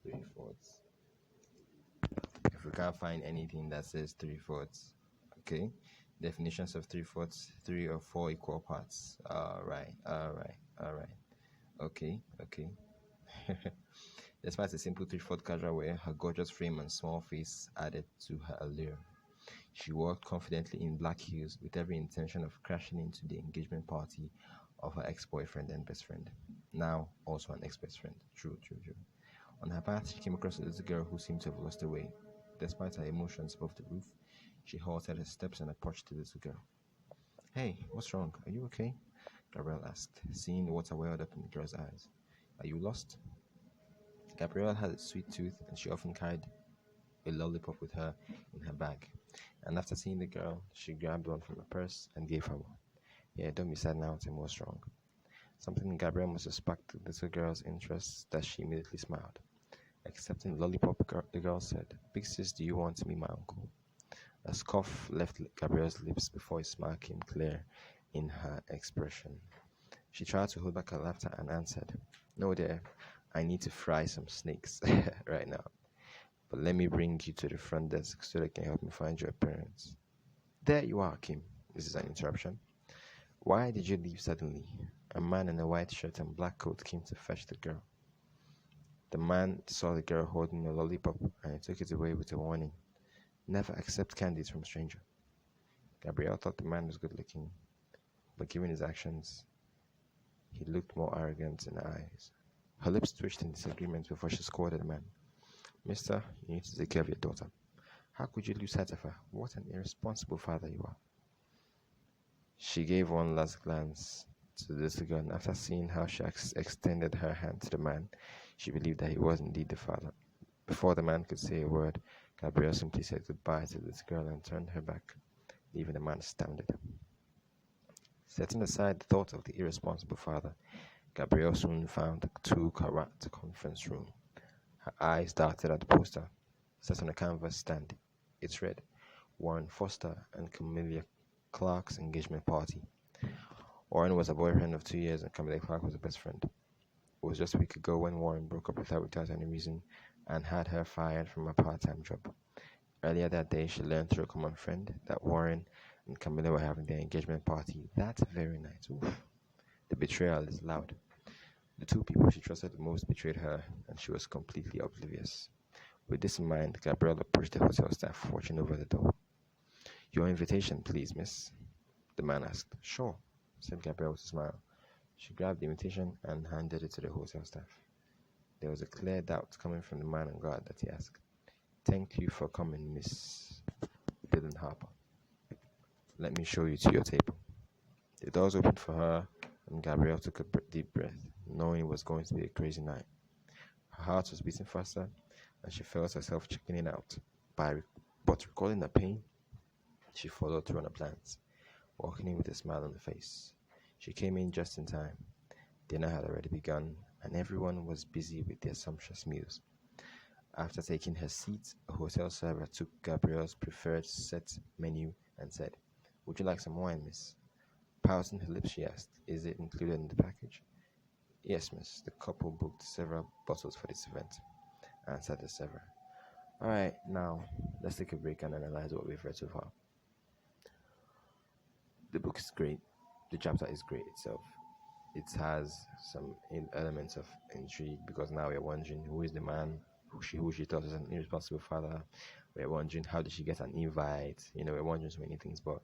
3/4. If we can't find anything that says 3/4, okay. Definitions of 3/4: three or four equal parts. All right. Okay, okay. Despite a simple 3/4 casual wear, her gorgeous frame and small face added to her allure. She walked confidently in black heels with every intention of crashing into the engagement party of her ex-boyfriend and best friend. Now, also an ex-best friend. True, true, true. On her path, she came across a little girl who seemed to have lost her way. Despite her emotions above the roof, she halted her steps and approached the little girl. Hey, what's wrong? Are you okay? Gabrielle asked, seeing water welled up in the girl's eyes. Are you lost? Gabrielle had a sweet tooth and she often carried a lollipop with her in her bag. And after seeing the girl, she grabbed one from her purse and gave her one. Yeah, don't be sad now, Tim was wrong. Something in Gabrielle must have sparked the little girl's interest that she immediately smiled. Accepting the lollipop, the girl said, Big sis, do you want to be my uncle? A scoff left Gabrielle's lips before a smile came clear in her expression. She tried to hold back her laughter and answered, No, dear, I need to fry some snakes right now. But let me bring you to the front desk so they can help me find your parents. There you are, Kim. This is an interruption. Why did you leave suddenly? A man in a white shirt and black coat came to fetch the girl. The man saw the girl holding a lollipop and he took it away with a warning. Never accept candies from a stranger. Gabrielle thought the man was good looking, but given his actions, he looked more arrogant in her eyes. Her lips twitched in disagreement before she scolded the man. Mister, you need to take care of your daughter. How could you lose sight of her? What an irresponsible father you are. She gave one last glance to the little girl, and after seeing how she extended her hand to the man, she believed that he was indeed the father. Before the man could say a word, Gabrielle simply said goodbye to the little girl and turned her back, leaving the man astounded. Setting aside the thought of the irresponsible father, Gabrielle soon found the two-carat conference room. Her eyes darted at the poster, set on a canvas stand. It read, Warren Foster and Camilla Clark's engagement party. Warren was a boyfriend of 2 years and Camilla Clark was a best friend. It was just a week ago when Warren broke up with her without any reason and had her fired from a part-time job. Earlier that day, she learned through a common friend that Warren and Camilla were having their engagement party that very night. Oof. The betrayal is loud. The two people she trusted the most betrayed her, and she was completely oblivious. With this in mind, Gabrielle approached the hotel staff watching over the door. Your invitation, please, miss, the man asked. Sure, said Gabrielle with a smile. She grabbed the invitation and handed it to the hotel staff. There was a clear doubt coming from the man on guard that he asked, Thank you for coming, Miss Dylan Harper. Let me show you to your table. The doors opened for her, and Gabrielle took a deep breath, knowing it was going to be a crazy night. Her heart was beating faster, and she felt herself checking out. But recalling the pain, she followed through on her plans, walking in with a smile on her face. She came in just in time. Dinner had already begun, and everyone was busy with their sumptuous meals. After taking her seat, a hotel server took Gabrielle's preferred set menu and said, Would you like some wine, miss? Pouting her lips, she asked, Is it included in the package? Yes, miss. The couple booked several bottles for this event, answered the server. Alright, now let's take a break and analyze what we've read so far. The book is great. The chapter is great itself. It has some elements of intrigue because now we're wondering who is the man who she thought was an irresponsible father. We're wondering how did she get an invite. We're wondering so many things, but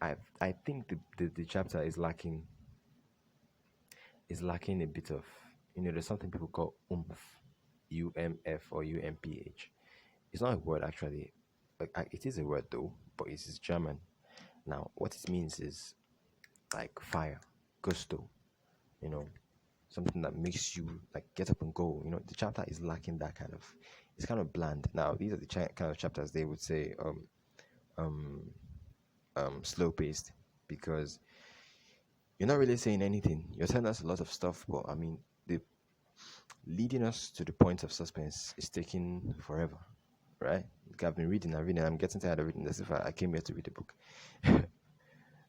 I think the chapter is lacking a bit of there's something people call oomph, UMF or UMPH. It's not a word actually. It is a word though, but it is German. Now what it means is like fire, gusto, something that makes you like get up and go. The chapter is lacking that kind of. It's kind of bland. Now these are the kind of chapters they would say slow paced because you're not really saying anything. You're telling us a lot of stuff, but I mean the leading us to the point of suspense is taking forever, right? Like I've been reading and reading. I'm getting tired of reading. As if I came here to read a book.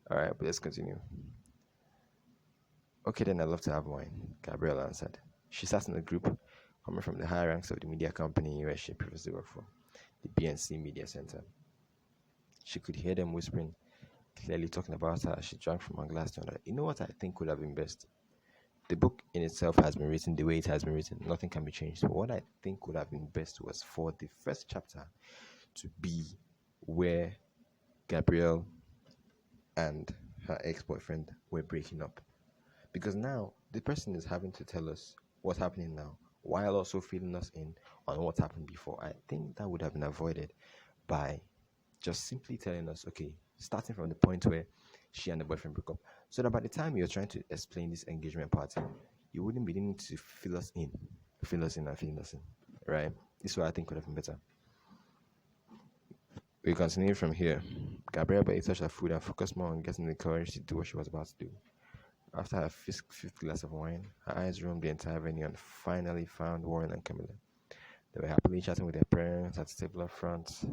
All right, but let's continue. Okay, then I'd love to have wine, Gabrielle answered. She sat in the group, coming from the higher ranks of the media company where she previously worked for, the BNC Media Center. She could hear them whispering, clearly talking about her as she drank from her glass to another. You know what I think would have been best? The book in itself has been written the way it has been written. Nothing can be changed. But what I think would have been best was for the first chapter to be where Gabrielle and her ex-boyfriend were breaking up. Because now the person is having to tell us what's happening now while also filling us in on what happened before. I think that would have been avoided by just simply telling us, okay, starting from the point where she and the boyfriend broke up. So that by the time you're trying to explain this engagement party, you wouldn't be needing to fill us in and filling us in, right? This is what I think would have been better. We continue from here. Gabrielle ate touched her food and focused more on getting the courage to do what she was about to do. After her fifth glass of wine, her eyes roamed the entire venue and finally found Warren and Camilla. They were happily chatting with their parents at the table up front.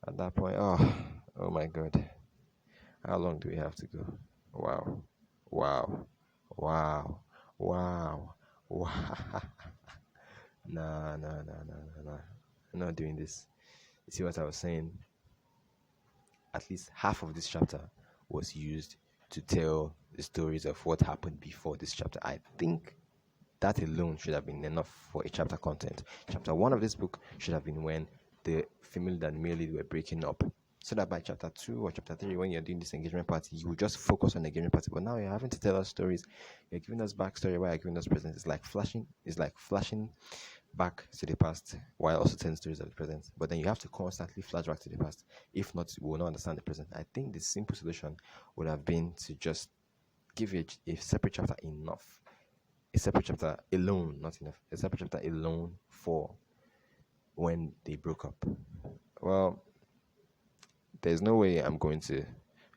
At that point, oh my God. How long do we have to go? Wow. Nah. I'm not doing this. You see what I was saying? At least half of this chapter was used to tell the stories of what happened before this chapter. I think that alone should have been enough for a chapter content. Chapter 1 of this book should have been when the female and male lead were breaking up. So that by chapter 2 or chapter 3, when you're doing this engagement party, you will just focus on the engagement party. But now you're having to tell us stories. You're giving us backstory while you're giving us present. It's like flashing back to the past while also telling stories of the present. But then you have to constantly flash back to the past. If not, we will not understand the present. I think the simple solution would have been to just give it a separate chapter enough. A separate chapter alone, not enough. A separate chapter alone for when they broke up. Well, there's no way I'm going to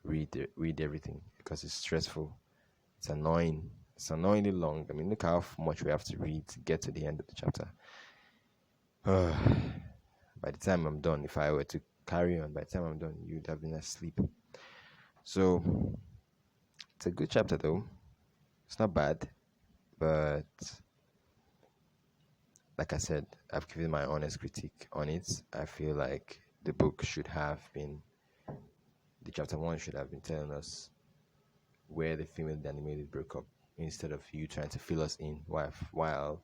read everything because it's stressful. It's annoying. It's annoyingly long. I mean, look how much we have to read to get to the end of the chapter. By the time I'm done, if I were to carry on, by the time I'm done, you'd have been asleep. So, it's a good chapter though. It's not bad, but like I said, I've given my honest critique on it. I feel like the book should have been, the chapter 1 should have been telling us where the female animated broke up instead of you trying to fill us in while